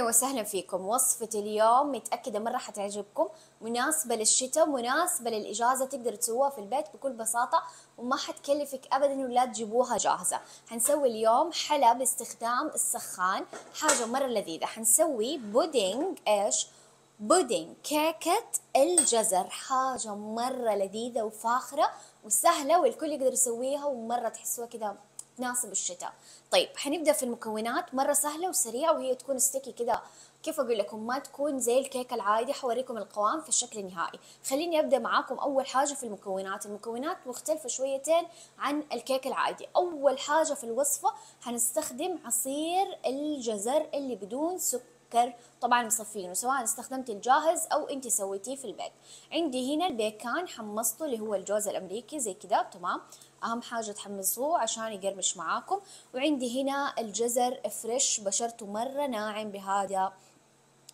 وسهلا فيكم. وصفة اليوم متأكدة مرة حتعجبكم، مناسبة للشتاء، مناسبة للإجازة، تقدر تسووها في البيت بكل بساطة وما حتكلفك أبدا ولا تجيبوها جاهزة. حنسوي اليوم حلا باستخدام السخان، حاجة مرة لذيذة. حنسوي بودينج بودينج كيكة الجزر، حاجة مرة لذيذة وفاخرة وسهلة والكل يقدر يسويها ومرة تحسوها كده تناسب الشتاء. طيب حنبدأ في المكونات، مرة سهلة وسريعة وهي تكون ستيكي كده، كيف اقول لكم، ما تكون زي الكيكة العادي. حوريكم القوام في الشكل النهائي. خليني ابدأ معاكم اول حاجة في المكونات مختلفة شويتين عن الكيك العادي. اول حاجة في الوصفة حنستخدم عصير الجزر اللي بدون سكر، طبعا مصفينه سواء استخدمت الجاهز او انت سويتيه في البيت. عندي هنا البيكان حمصته اللي هو الجوز الامريكي زي كده، تمام. اهم حاجه تحمصوه عشان يقرمش معاكم. وعندي هنا الجزر فريش بشرته مره ناعم بهذا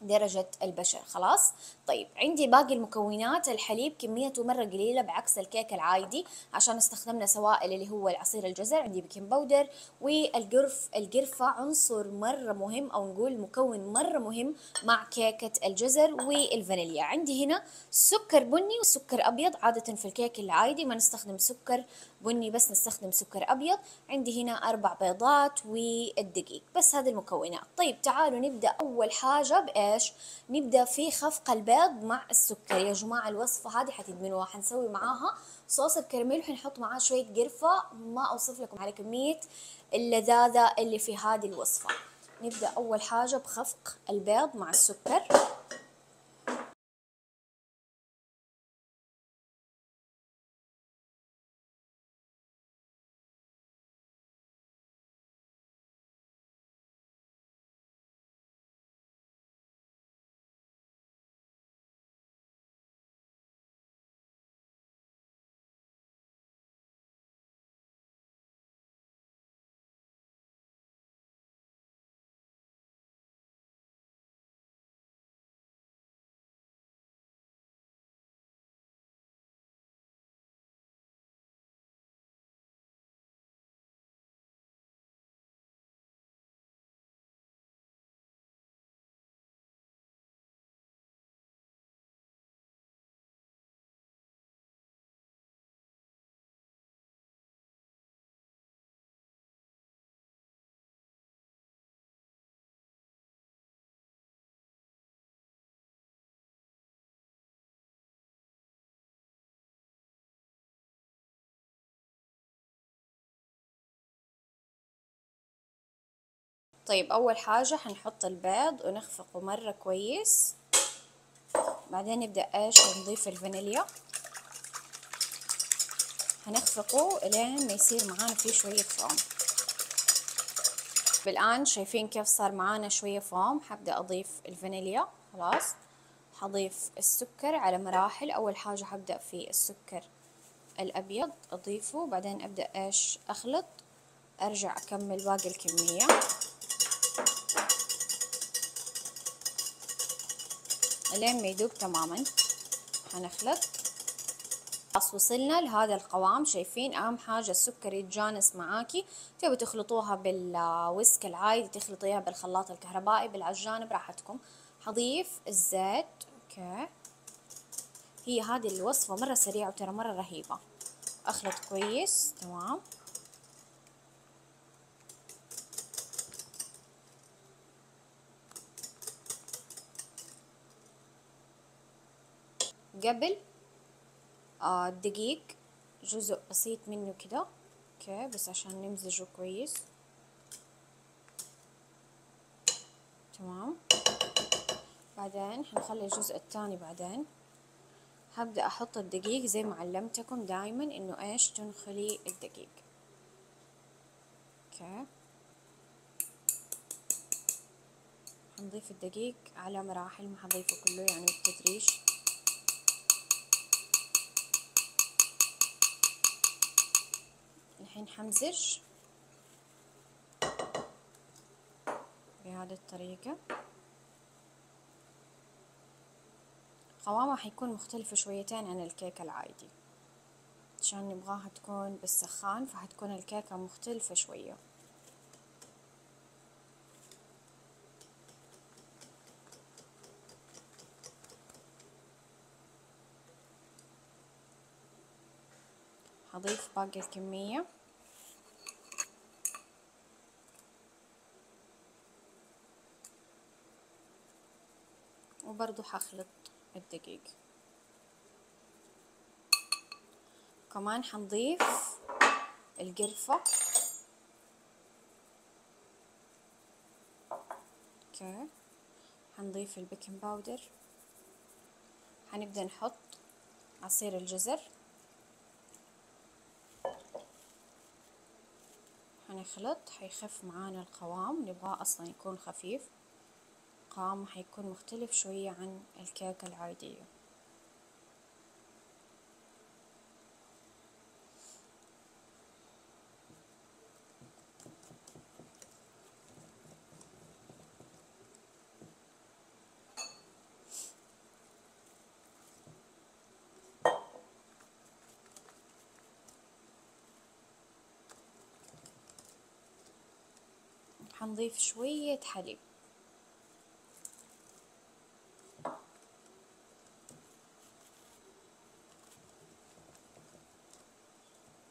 درجة البشر، خلاص. طيب عندي باقي المكونات، الحليب كميته مرة قليلة بعكس الكيك العادي عشان استخدمنا سوائل اللي هو العصير الجزر. عندي بيكنج باودر القرفة عنصر مرة مهم أو نقول مكون مرة مهم مع كيكة الجزر والفانيليا. عندي هنا سكر بني وسكر أبيض، عادة في الكيك العادي ما نستخدم سكر بني بس نستخدم سكر أبيض. عندي هنا 4 بيضات والدقيق، بس هذه المكونات. طيب تعالوا نبدأ أول حاجة بإيش؟ نبدأ في خفق البيض مع السكر. يا جماعة الوصفة هذه حتدمنوها، حنسوي معاها صوص الكراميل وحنحط معاه شوية قرفة، ما أوصف لكم على كمية اللذاذة اللي في هذه الوصفة. نبدأ أول حاجة بخفق البيض مع السكر. طيب أول حاجة حنحط البيض ونخفقه مرة كويس، بعدين نبدأ إيش نضيف الفانيليا، هنخفقه لين ما يصير معانا فيه شوية فوم. بالآن شايفين كيف صار معانا شوية فوم. حبدأ أضيف الفانيليا، خلاص. حضيف السكر على مراحل. أول حاجة حبدأ في السكر الأبيض أضيفه، بعدين أبدأ إيش أخلط، أرجع أكمل باقي الكمية لين ما يذوب تماما. حنخلط، خلاص وصلنا لهذا القوام. شايفين أهم حاجة السكر يتجانس معاكي. تبوا تخلطوها بالويسك العادي، تخلطيها بالخلاط الكهربائي، بالعجان، براحتكم. حضيف الزيت. اوكي، هي هذه الوصفة مرة سريعة وترى مرة رهيبة. اخلط كويس، تمام. قبل الدقيق جزء بسيط منه كده، اوكي، بس عشان نمزجه كويس، تمام. بعدين حنخلي الجزء الثاني بعدين. هبدأ أحط الدقيق زي ما علمتكم دايما إنه إيش تنخلي الدقيق. أوكي، حنضيف الدقيق على مراحل، ما حضيفه كله يعني بالتدريج. الحين حمزج بهذه الطريقة. قوامها حيكون مختلف شويتين عن الكيكة العادي عشان نبغاها تكون بالسخان، فحتكون الكيكة مختلفة شوية. حضيف باقي الكمية. وبرضو حخلط الدقيق. كمان حنضيف القرفة. اوكي، حنضيف البيكنج باودر. حنبدأ نحط عصير الجزر. حنخلط، حيخف معانا القوام، نبغاه اصلا يكون خفيف، قوامه حيكون مختلف شوية عن الكيكة العادية. حنضيف شوية حليب.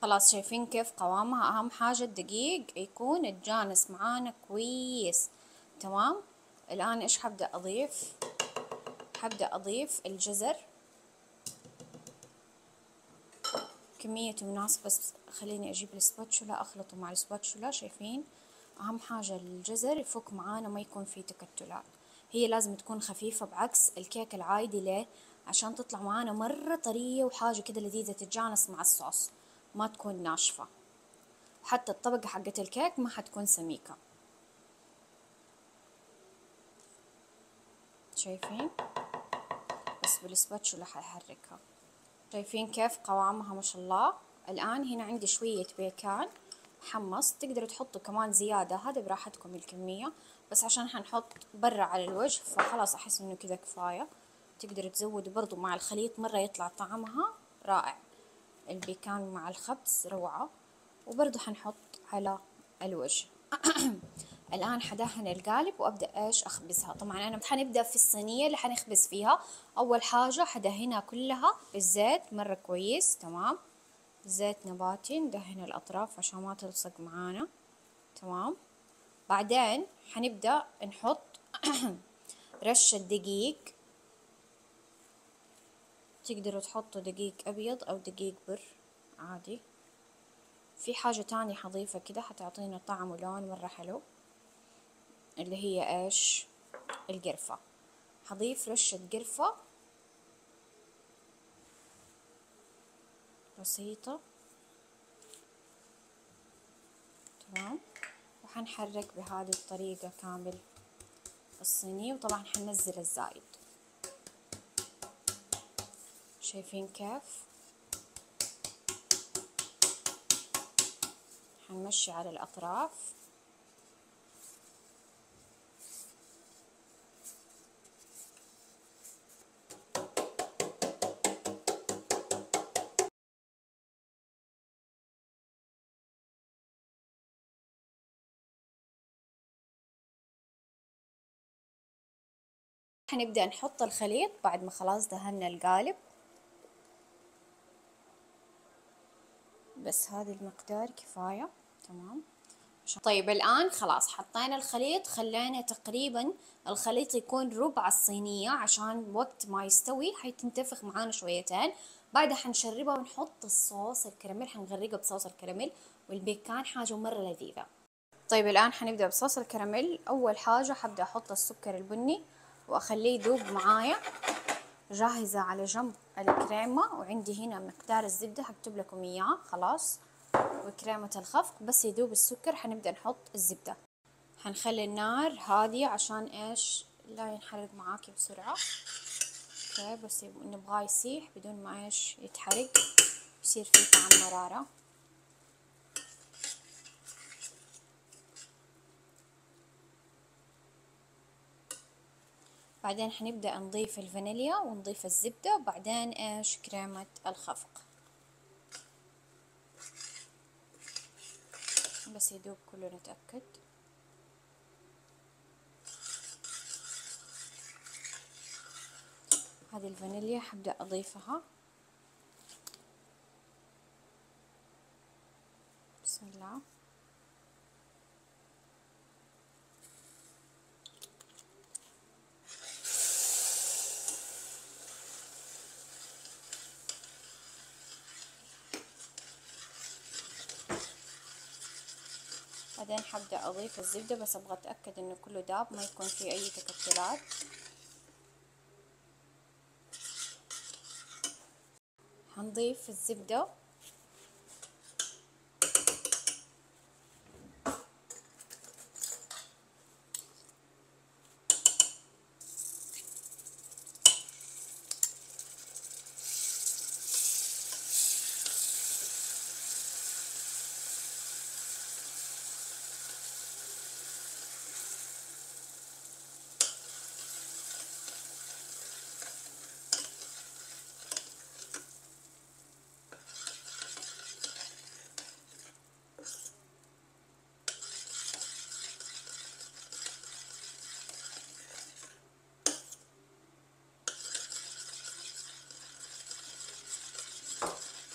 خلاص، شايفين كيف قوامها؟ اهم حاجة الدقيق يكون اتجانس معانا كويس. تمام. الان ايش حبدأ اضيف؟ حبدأ اضيف الجزر كمية مناسبة، بس خليني اجيب السباتشولا اخلطه مع السباتشولا. شايفين؟ اهم حاجة الجزر يفك معانا، ما يكون فيه تكتلات. هي لازم تكون خفيفة بعكس الكيك العادي. ليه؟ عشان تطلع معانا مرة طرية وحاجة كده لذيذة تتجانس مع الصوص، ما تكون ناشفة. حتى الطبقة حقت الكيك ما حتكون سميكة. شايفين؟ بس بالسباتشولا ححركها. شايفين كيف قوامها؟ ما شاء الله. الآن هنا عندي شوية بيكان حمص، تقدروا تحطوا كمان زيادة، هذا براحتكم الكمية، بس عشان حنحط برا على الوجه فخلاص أحس إنه كذا كفاية. تقدروا تزودوا برضو مع الخليط مرة يطلع طعمها رائع. البيكان مع الخبز روعة. وبرضو حنحط على الوجه. الآن حدهن القالب وأبدأ إيش أخبزها. طبعا أنا حنبدأ في الصينية اللي حنخبز فيها. أول حاجة حدهنها كلها بالزيت مرة كويس. تمام. زيت نباتي، ندهن الأطراف عشان ما تلصق معانا. تمام. بعدين حنبدأ نحط رشة دقيق. تقدروا تحطوا دقيق أبيض أو دقيق بر عادي. في حاجة تانية حضيفها كده حتعطينا طعم ولون مرة حلو، اللي هي إيش؟ القرفة. حضيف رشة قرفة بسيطة. تمام. وحنحرك بهذه الطريقة كامل الصينية، وطبعا حننزل الزايد. شايفين كيف؟ حنمشي على الأطراف. حنبدأ نحط الخليط بعد ما خلاص دهنا القالب. بس هذا المقدار كفاية. تمام. طيب الآن خلاص حطينا الخليط، خلينا تقريبا الخليط يكون ربع الصينية عشان وقت ما يستوي حيتنتفخ معانا شويتين. بعدها حنشربها ونحط الصوص الكراميل، حنغرقها بصوص الكراميل والبيكان، حاجة مرة لذيذة. طيب الآن حنبدأ بصوص الكراميل. أول حاجة حبدأ أحط السكر البني وأخليه يذوب معايا. جاهزة على جنب الكريمة، وعندي هنا مقدار الزبدة هكتب لكم إياه خلاص، وكريمة الخفق. بس يذوب السكر حنبدأ نحط الزبدة. حنخلي النار هادية عشان إيش؟ لا ينحرق معاكي بسرعة. اوكي، بس نبغاه يسيح بدون ما إيش يتحرق، يصير فيه طعم مرارة. بعدين حنبدأ نضيف الفانيليا ونضيف الزبدة، وبعدين إيش؟ كريمة الخفق. بس يدوب كله نتأكد. هذه الفانيليا حبدأ أضيفها. بعدين حبدأ أضيف الزبدة، بس أبغى أتأكد إنه كله داب، ما يكون فيه أي تكتلات. هنضيف الزبدة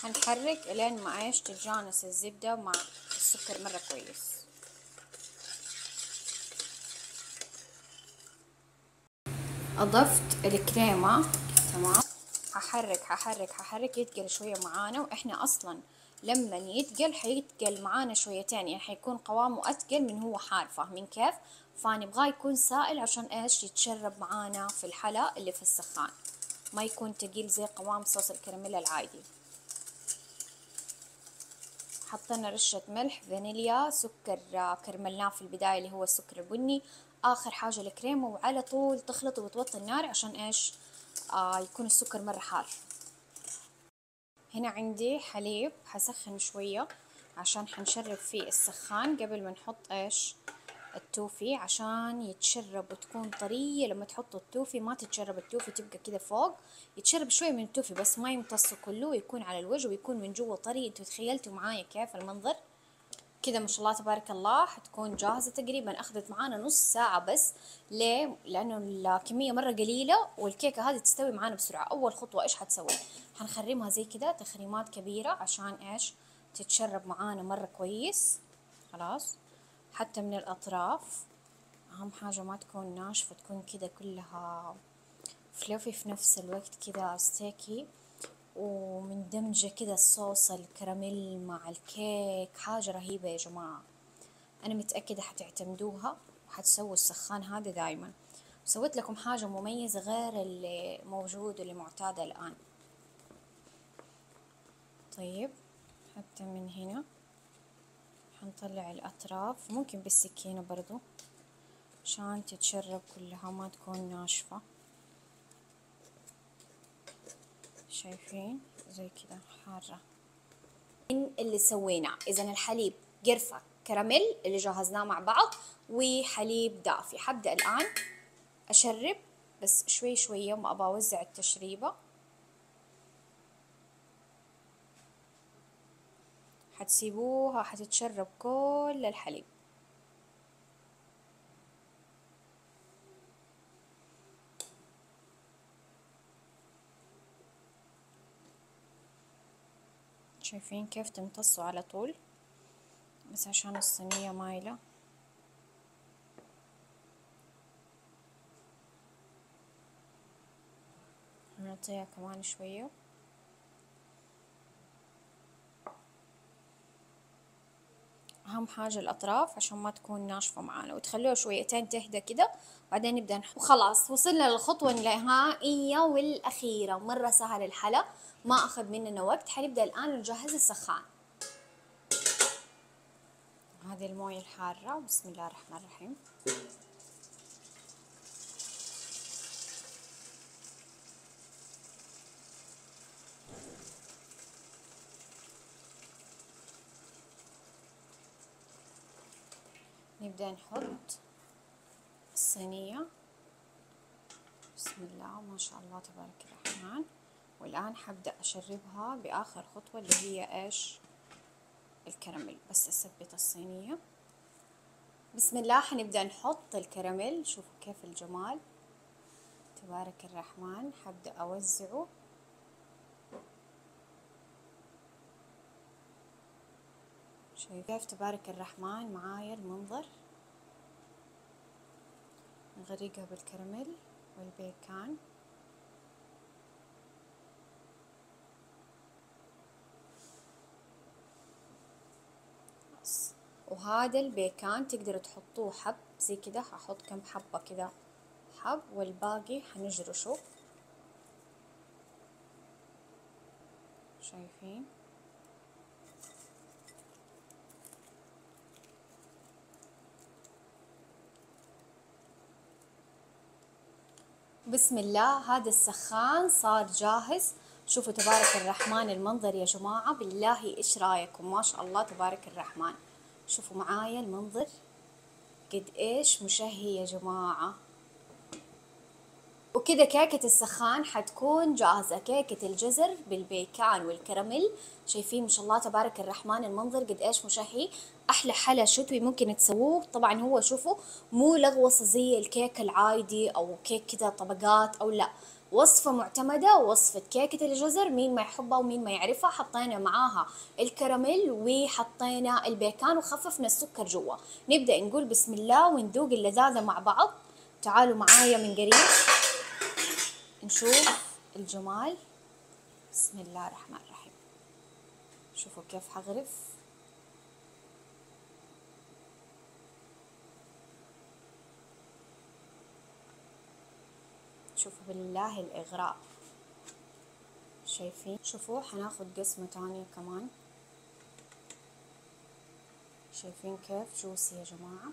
هنحرك الين ما ايش تتجانس الزبدة مع السكر مرة كويس. اضفت الكريمة، تمام. هحرك يتقل شوية معانا، واحنا اصلا لما يتقل حيتقل معانا شويتين، يعني حيكون قوامه اتقل من هو حار، فاهمين كيف؟ فنبغاه يكون سائل عشان ايش يتشرب معانا في الحلا اللي في السخان، ما يكون تقيل زي قوام صوص الكراميل العادي. حطينا رشة ملح، فانيليا، سكر كرملناه في البداية اللي هو السكر البني، آخر حاجة الكريمة، وعلى طول تخلط وتوطي النار عشان إيش؟ يكون السكر مرة حار. هنا عندي حليب حسخن شوية عشان حنشرب فيه السخان قبل ما نحط إيش؟ التوفي، عشان يتشرب وتكون طرية. لما تحطوا التوفي ما تتشرب التوفي، تبقى كده فوق، يتشرب شوية من التوفي بس ما يمتص كله، ويكون على الوجه ويكون من جوا طري. انتوا تخيلتوا معايا كيف المنظر؟ كده ما شاء الله تبارك الله حتكون جاهزة. تقريبا أخذت معانا نص ساعة بس. ليه؟ لأنه الكمية مرة قليلة، والكيكة هذه تستوي معانا بسرعة. أول خطوة إيش حتسوي؟ حنخرمها زي كده تخريمات كبيرة عشان إيش؟ تتشرب معانا مرة كويس. خلاص، حتى من الأطراف. أهم حاجة ما تكون ناشفة، تكون كده كلها فلوفي في نفس الوقت، كده ستيكي، ومندمجة كده الصوص الكراميل مع الكيك. حاجة رهيبة يا جماعة، أنا متأكدة حتعتمدوها وحتسووا السخان هذا دايما. سويت لكم حاجة مميزة غير اللي موجود واللي معتادة الآن. طيب، حتى من هنا حنطلع الأطراف، ممكن بالسكينة برضو عشان تتشرب كلها ما تكون ناشفة. شايفين زي كده حارة. اللي سويناه إذا الحليب قرفة كراميل اللي جهزناه مع بعض، وحليب دافي. حبدأ الآن أشرب بس شوي شوية، ما أبغى أوزع التشريبة. حتسيبوها حتتشرب كل الحليب. شايفين كيف تمتصوا على طول، بس عشان الصينية مايلة. هنعطيها كمان شوية. أهم حاجة الأطراف عشان ما تكون ناشفة معانا، وتخلوها شويتين تهدى كده، بعدين نبدأ نحط. وخلاص وصلنا للخطوة النهائية والأخيرة. مرة سهل الحلا، ما أخذ مننا وقت. حنبدأ الآن نجهز السخان. هذه الموية الحارة، بسم الله الرحمن الرحيم. نبدأ نحط الصينية. بسم الله ما شاء الله تبارك الرحمن. والآن حبدأ أشربها بآخر خطوة اللي هي إيش؟ الكراميل. بس أثبت الصينية. بسم الله. حنبدأ نحط الكراميل. شوفوا كيف الجمال، تبارك الرحمن. حبدأ أوزعه. شايف كيف تبارك الرحمن معايا المنظر؟ نغرقها بالكراميل والبيكان. وهذا البيكان تقدروا تحطوه حب زي كده، هحط كم حبة كده حب، والباقي حنجرشه. شايفين؟ بسم الله، هذا السخان صار جاهز. شوفوا تبارك الرحمن المنظر يا جماعة، بالله ايش رايكم؟ ما شاء الله تبارك الرحمن. شوفوا معايا المنظر قد ايش مشهي يا جماعة. وكده كيكة السخان حتكون جاهزة، كيكة الجزر بالبيكان والكراميل. شايفين ما شاء الله تبارك الرحمن المنظر قد ايش مشهي. احلى حلا شتوي ممكن تسووه. طبعا هو شوفوا مو لغوصة زي الكيك العادي او كيك كده طبقات او لا، وصفة معتمدة، وصفة كيكة الجزر. مين ما يحبها ومين ما يعرفها. حطينا معاها الكراميل وحطينا البيكان وخففنا السكر جوا. نبدأ نقول بسم الله وندوق اللذاذة مع بعض. تعالوا معايا من قريب نشوف الجمال. بسم الله الرحمن الرحيم. شوفوا كيف حغرف. شوفوا بالله الإغراء. شايفين؟ شوفوا حناخد قسمة تانية كمان. شايفين كيف جوسي يا جماعة؟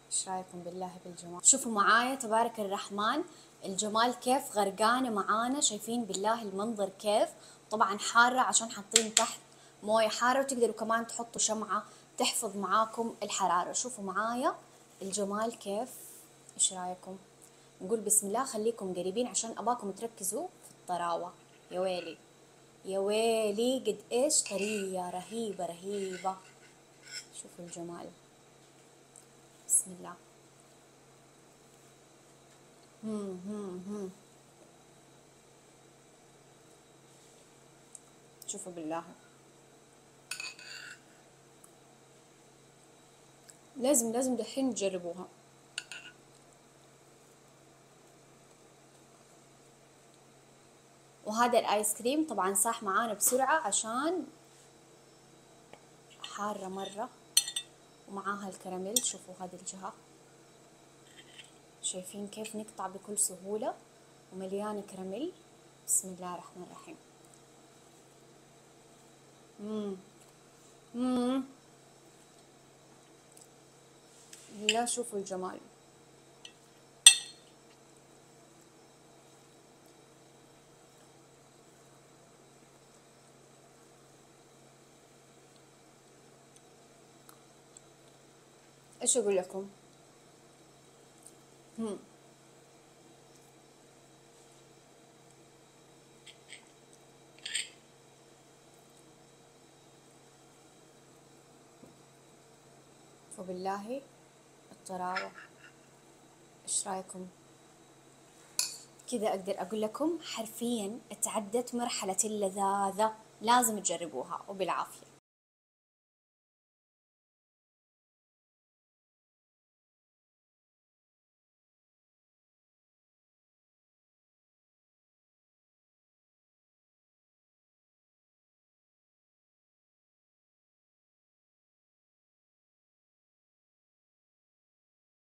ايش رايكم بالله بالجمال؟ شوفوا معايا تبارك الرحمن الجمال كيف غرقانة معانا. شايفين بالله المنظر كيف؟ طبعا حارة عشان حاطين تحت موية حارة، وتقدروا كمان تحطوا شمعة تحفظ معاكم الحرارة. شوفوا معايا الجمال كيف. ايش رايكم؟ نقول بسم الله. خليكم قريبين عشان اباكم تركزوا في الطراوة. يا ويلي يا ويلي قد ايش طرية رهيبة رهيبة. شوفوا الجمال. بسم الله. شوفوا بالله، لازم دحين تجربوها. وهذا الايس كريم طبعا صاح معانا بسرعة عشان حارة مرة، ومعاها الكراميل. شوفوا هذه الجهة، شايفين كيف نقطع بكل سهولة ومليانة كراميل. بسم الله الرحمن الرحيم. لا شوفوا الجمال. ايش اقول لكم؟ فبالله الطراوة. ايش رايكم؟ كذا اقدر اقول لكم حرفيا تعدت مرحلة اللذاذة. لازم تجربوها وبالعافية.